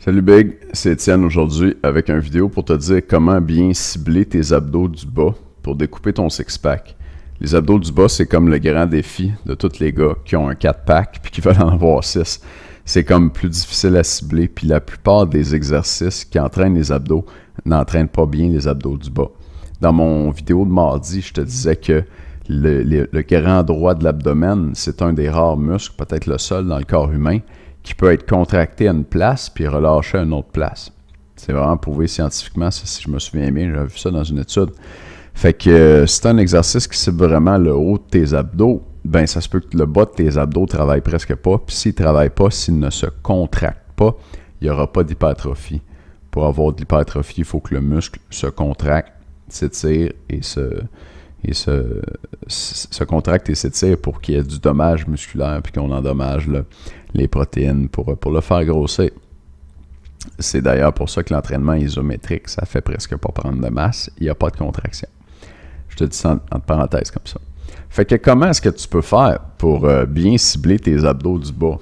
Salut Big, c'est Étienne aujourd'hui avec une vidéo pour te dire comment bien cibler tes abdos du bas pour découper ton six-pack. Les abdos du bas, c'est comme le grand défi de tous les gars qui ont un 4-pack puis qui veulent en avoir 6. C'est comme plus difficile à cibler, puis la plupart des exercices qui entraînent les abdos n'entraînent pas bien les abdos du bas. Dans mon vidéo de mardi, je te disais que le grand droit de l'abdomen, c'est un des rares muscles, peut-être le seul dans le corps humain, qui peut être contracté à une place puis relâché à une autre place. C'est vraiment prouvé scientifiquement, ça, si je me souviens bien, j'avais vu ça dans une étude. Fait que c'est un exercice qui cible vraiment le haut de tes abdos, ben ça se peut que le bas de tes abdos ne travaille presque pas, puis s'il ne travaille pas, s'il ne se contracte pas, il n'y aura pas d'hypertrophie. Pour avoir de l'hypertrophie, il faut que le muscle se contracte, s'étire et se contracte et s'étire pour qu'il y ait du dommage musculaire puis qu'on endommage les protéines pour le faire grossir. C'est d'ailleurs pour ça que l'entraînement isométrique, ça fait presque pas prendre de masse, il n'y a pas de contraction. Je te dis ça entre parenthèses comme ça. Fait que comment est-ce que tu peux faire pour bien cibler tes abdos du bas?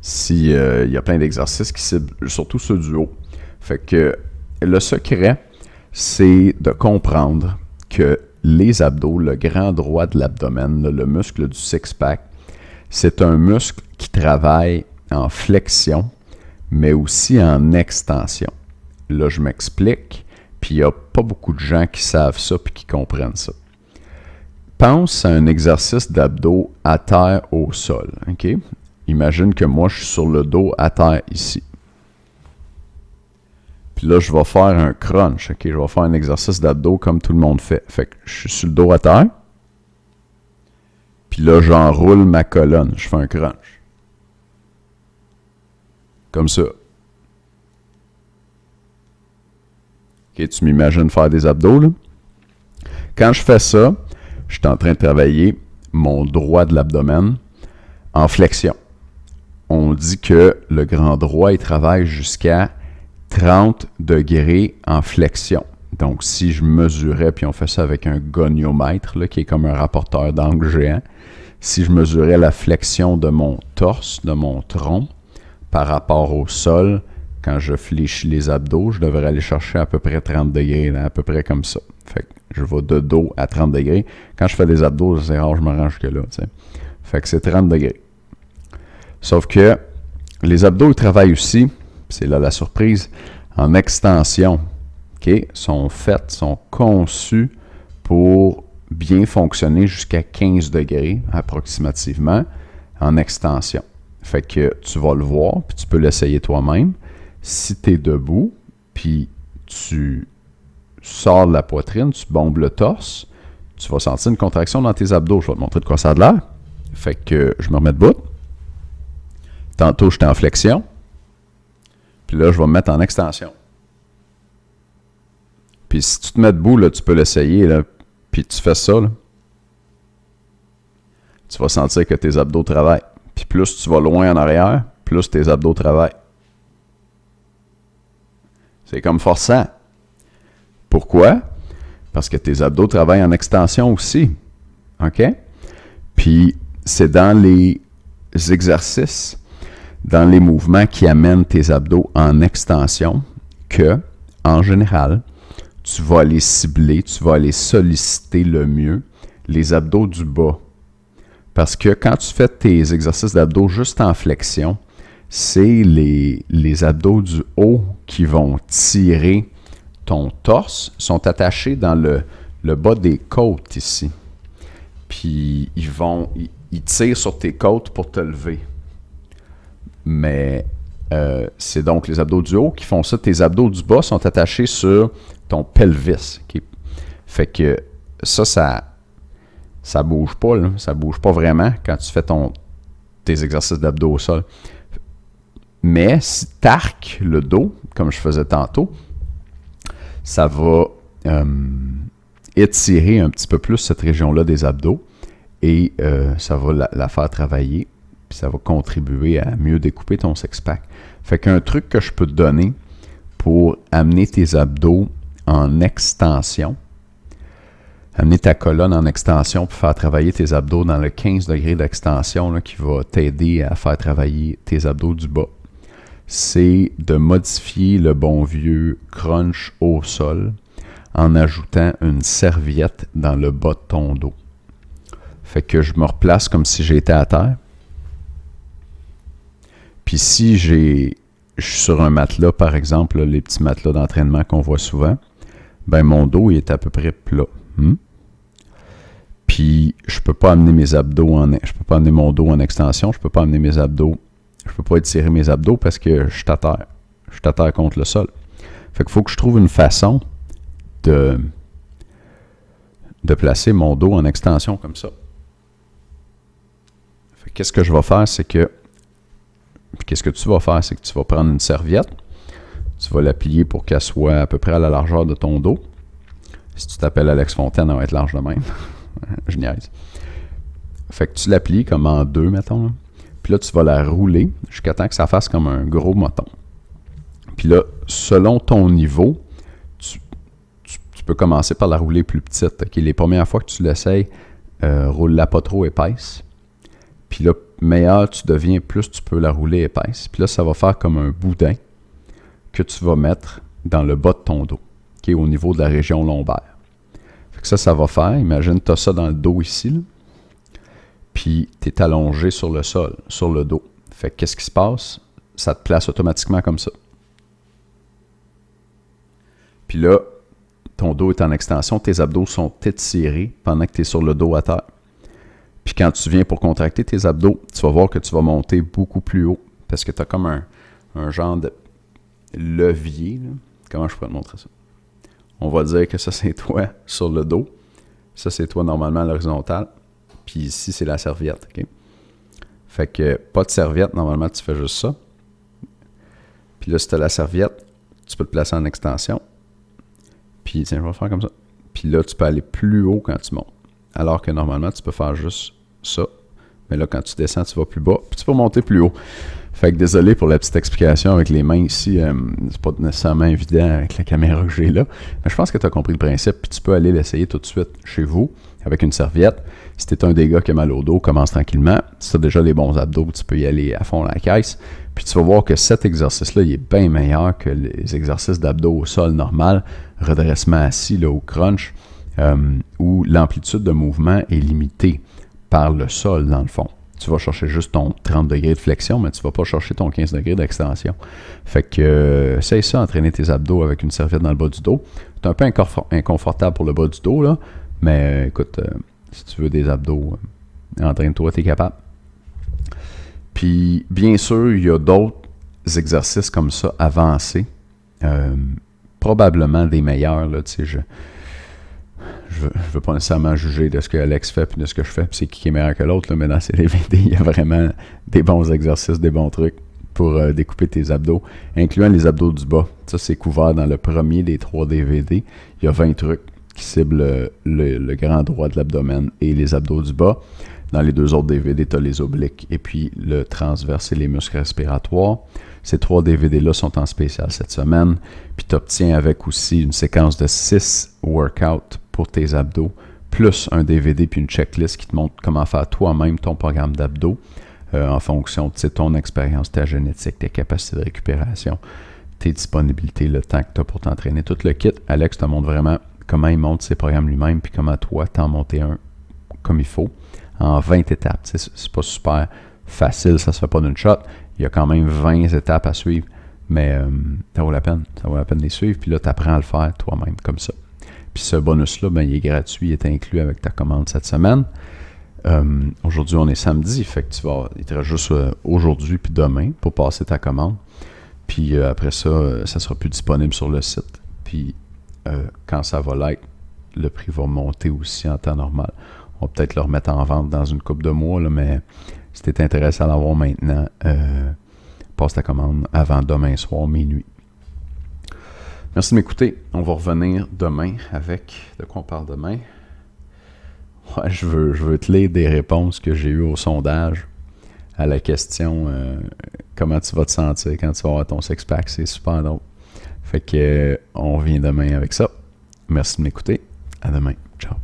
Si il y a plein d'exercices qui ciblent surtout ceux du haut. Fait que le secret, c'est de comprendre que les abdos, le grand droit de l'abdomen, le muscle du six-pack, c'est un muscle qui travaille en flexion, mais aussi en extension. Là, je m'explique, puis il n'y a pas beaucoup de gens qui savent ça puis qui comprennent ça. Pense à un exercice d'abdos à terre au sol. Okay? Imagine que moi, je suis sur le dos à terre ici. Puis là, je vais faire un crunch. Okay? Je vais faire un exercice d'abdos comme tout le monde fait. Fait que je suis sur le dos à terre. Puis là, j'enroule ma colonne. Je fais un crunch. Comme ça. Okay, tu m'imagines faire des abdos, là? Quand je fais ça, je suis en train de travailler mon droit de l'abdomen en flexion. On dit que le grand droit, il travaille jusqu'à 30 degrés en flexion. Donc, si je mesurais, puis on fait ça avec un goniomètre, là, qui est comme un rapporteur d'angle géant, si je mesurais la flexion de mon torse, de mon tronc, par rapport au sol, quand je fléchis les abdos, je devrais aller chercher à peu près 30 degrés, là, à peu près comme ça. Fait que je vais de dos à 30 degrés. Quand je fais des abdos, c'est rare, je me rends jusque-là. T'sais. Fait que c'est 30 degrés. Sauf que les abdos, ils travaillent aussi, c'est là la surprise, en extension. Okay? Sont conçus pour bien fonctionner jusqu'à 15 degrés approximativement en extension. Fait que tu vas le voir, puis tu peux l'essayer toi-même. Si tu es debout, puis tu sors de la poitrine, tu bombes le torse, tu vas sentir une contraction dans tes abdos. Je vais te montrer de quoi ça a l'air. Fait que je me remets debout. Tantôt, j'étais en flexion. Puis là, je vais me mettre en extension. Puis si tu te mets debout, là, tu peux l'essayer, là, puis tu fais ça, là, tu vas sentir que tes abdos travaillent. Puis plus tu vas loin en arrière, plus tes abdos travaillent. C'est comme forçant. Pourquoi? Parce que tes abdos travaillent en extension aussi. OK? Puis c'est dans les exercices, dans les mouvements qui amènent tes abdos en extension que, en général, tu vas aller cibler, tu vas aller solliciter le mieux les abdos du bas. Parce que quand tu fais tes exercices d'abdos juste en flexion, c'est les abdos du haut qui vont tirer ton torse, sont attachés dans le bas des côtes ici. Puis ils tirent sur tes côtes pour te lever. Mais c'est donc les abdos du haut qui font ça. Tes abdos du bas sont attachés sur ton pelvis. Fait que ça bouge pas, là. Ça bouge pas vraiment quand tu fais tes exercices d'abdos au sol. Mais si tu arques le dos, comme je faisais tantôt, ça va étirer un petit peu plus cette région-là des abdos et ça va la faire travailler, puis ça va contribuer à mieux découper ton six-pack. Fait qu'un truc que je peux te donner pour amener tes abdos en extension, amener ta colonne en extension pour faire travailler tes abdos dans le 15 degrés d'extension là, qui va t'aider à faire travailler tes abdos du bas. c'est de modifier le bon vieux crunch au sol en ajoutant une serviette dans le bas de ton dos. Fait que je me replace comme si j'étais à terre. Puis si je suis sur un matelas, par exemple, là, les petits matelas d'entraînement qu'on voit souvent, ben mon dos il est à peu près plat. Puis je peux pas amener mes abdos je peux pas amener mon dos en extension, je peux pas amener mes abdos, je peux pas étirer mes abdos parce que je suis à terre. Je suis à terre contre le sol. Fait qu'il faut que je trouve une façon de placer mon dos en extension comme ça. Fait que qu'est-ce que je vais faire, c'est que qu'est-ce que tu vas faire, c'est que tu vas prendre une serviette, tu vas la plier pour qu'elle soit à peu près à la largeur de ton dos. Si tu t'appelles Alex Fontaine, elle va être large de même. Je niaise. Fait que tu la plies comme en deux, mettons. Là. Puis là, tu vas la rouler jusqu'à temps que ça fasse comme un gros moton. Puis là, selon ton niveau, tu peux commencer par la rouler plus petite. Okay? Les premières fois que tu l'essayes, roule-la pas trop épaisse. Puis là, meilleur tu deviens, plus tu peux la rouler épaisse. Puis là, ça va faire comme un boudin que tu vas mettre dans le bas de ton dos, qui est au niveau de la région lombaire. Fait que ça va faire, imagine, tu as ça dans le dos ici, là, puis tu es allongé sur le sol, sur le dos. Fait que qu'est-ce qui se passe? Ça te place automatiquement comme ça. Puis là, ton dos est en extension, tes abdos sont étirés pendant que tu es sur le dos à terre. Puis quand tu viens pour contracter tes abdos, tu vas voir que tu vas monter beaucoup plus haut parce que tu as comme un genre de levier. Là. Comment je pourrais te montrer ça? On va dire que ça, c'est toi sur le dos. Ça, c'est toi normalement à l'horizontale. Puis ici, c'est la serviette. Okay? Fait que pas de serviette, normalement, tu fais juste ça. Puis là, si tu as la serviette, tu peux te placer en extension. Puis tiens, je vais faire comme ça. Puis là, tu peux aller plus haut quand tu montes. Alors que normalement, tu peux faire juste ça. Mais là, quand tu descends, tu vas plus bas. Puis tu peux monter plus haut. Fait que désolé pour la petite explication avec les mains ici. C'est pas nécessairement évident avec la caméra que j'ai là. Mais je pense que tu as compris le principe. Puis tu peux aller l'essayer tout de suite chez vous avec une serviette. Si tu es un des gars qui a mal au dos, commence tranquillement. Si tu as déjà les bons abdos, tu peux y aller à fond la caisse. Puis tu vas voir que cet exercice-là, il est bien meilleur que les exercices d'abdos au sol normal. Redressement assis là, au crunch. Où l'amplitude de mouvement est limitée par le sol, dans le fond. Tu vas chercher juste ton 30 degrés de flexion, mais tu ne vas pas chercher ton 15 degrés d'extension. Fait que, essaye ça, entraîner tes abdos avec une serviette dans le bas du dos. C'est un peu inconfortable pour le bas du dos, là, mais écoute, si tu veux des abdos, entraîne-toi, tu es capable. Puis, bien sûr, il y a d'autres exercices comme ça avancés, probablement des meilleurs, là, tu sais, je veux pas nécessairement juger de ce que Alex fait puis de ce que je fais, puis c'est qui est meilleur que l'autre, là, mais dans ces DVD, il y a vraiment des bons exercices, des bons trucs pour découper tes abdos, incluant les abdos du bas. Ça, c'est couvert dans le premier des 3 DVD. Il y a 20 trucs qui ciblent le grand droit de l'abdomen et les abdos du bas. Dans les 2 autres DVD, tu as les obliques et puis le transverse et les muscles respiratoires. Ces 3 DVD-là sont en spécial cette semaine. Puis tu obtiens avec aussi une séquence de 6 workouts pour tes abdos, plus un DVD puis une checklist qui te montre comment faire toi-même ton programme d'abdos en fonction de ton expérience, ta génétique, tes capacités de récupération, tes disponibilités, le temps que tu as pour t'entraîner. Tout le kit, Alex te montre vraiment comment il monte ses programmes lui-même puis comment toi t'en monter un comme il faut en 20 étapes. C'est pas super facile, ça se fait pas d'une shot. Il y a quand même 20 étapes à suivre, mais ça vaut la peine. Ça vaut la peine de les suivre, puis là, tu apprends à le faire toi-même, comme ça. Puis ce bonus-là, ben, il est gratuit, il est inclus avec ta commande cette semaine. Aujourd'hui, on est samedi, fait que il te reste juste aujourd'hui puis demain pour passer ta commande. Puis après ça, ça sera plus disponible sur le site. Puis quand ça va l'être, le prix va monter aussi en temps normal. On va peut-être le remettre en vente dans une couple de mois, là, mais si tu es intéressé à l'avoir maintenant, passe ta commande avant demain soir, minuit. Merci de m'écouter. On va revenir demain avec... De quoi on parle demain? Ouais, je veux te lire des réponses que j'ai eues au sondage à la question comment tu vas te sentir quand tu vas avoir ton six-pack. C'est super drôle. Fait que on revient demain avec ça. Merci de m'écouter. À demain. Ciao.